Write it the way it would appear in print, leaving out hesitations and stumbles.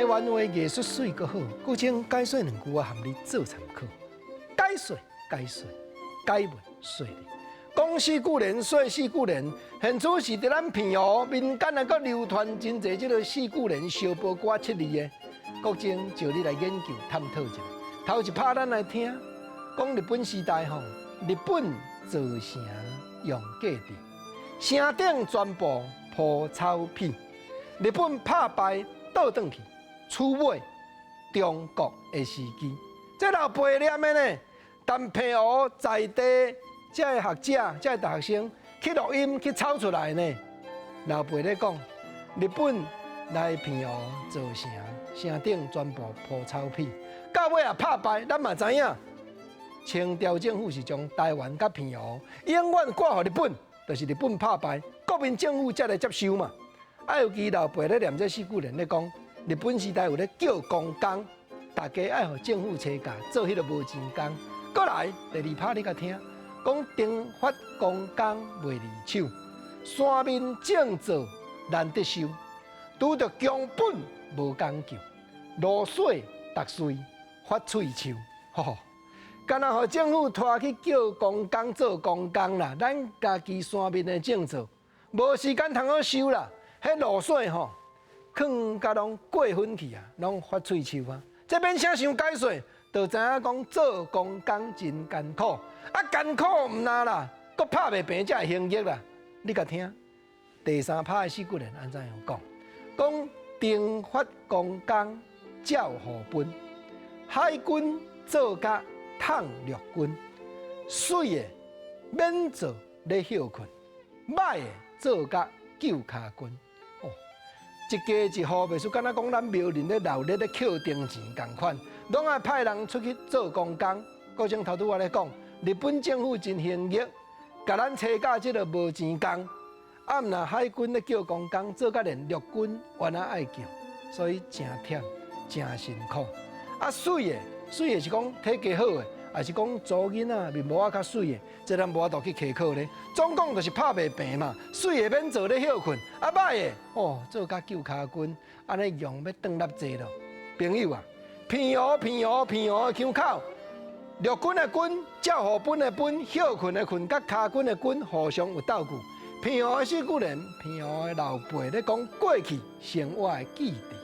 湾话艺术水阁好，古请解说两句话含你做参考。解说，解文说理。讲四句联，说四句联，现处是伫咱平湖民间啊，阁流传真侪即个四句联相报歌七字的。国情就你来研究探讨一下。头一拍咱来听，讲日本时代吼，日本造城用价值，城顶全部铺草皮。日本拍败倒转去，取买中国的时机。这老爸念的呢，但平湖在地这个学者、这个大学生去录音去抄出来呢。老爸咧讲，日本来平湖造城，城顶全部铺草皮，到尾也拍败。咱嘛知影，清朝政府是将台湾甲平湖永远挂予日本，就是日本拍败，国民政府才来接收嘛。尤其老爸咧念这四句联咧讲，日本时代有咧叫公工，大家爱互政府车价做迄个无钱工。过来第二拍你甲听，讲丁发公工袂离手，山面正做难得收，拄着强本无讲究，露水踏水发喙臭，吼！干那互政府拖去叫公工做公工啦，咱家己山面的正做，无时间通好收啦。迄露水吼，囥甲拢过分去啊，拢发喙臭啊！这免啥想解说，就知影讲做公工真艰苦，啊艰苦毋那啦，搁拍袂平才会行益啦。你甲听，第三拍的四句联安怎样讲？讲丁发公工照河奔，海军做甲趁陆军，水的免做咧休困，歹的做甲救骹军。一家一户，袂输敢若讲咱庙林咧闹热咧扣定钱共款，拢爱派人出去做公工。国情头拄我咧讲，日本政府真行义，甲咱车价即个无钱工。啊，毋若海军咧叫公工，做甲连陆军原来爱叫，所以真忝真辛苦。啊，水的是讲体格好的，也是讲祖囡仔面膜较水的，这咱无法度去苛刻咧。总讲就是拍袂平嘛，水的免做咧休困，啊歹的哦做甲救骹军，安尼用要转立济咯。朋友啊，平湖的腔口，陆军的军、照河本的本、休困的困，甲骹军的军互相有斗句。平湖的四句联，平湖的老辈咧讲过去生活的记忆。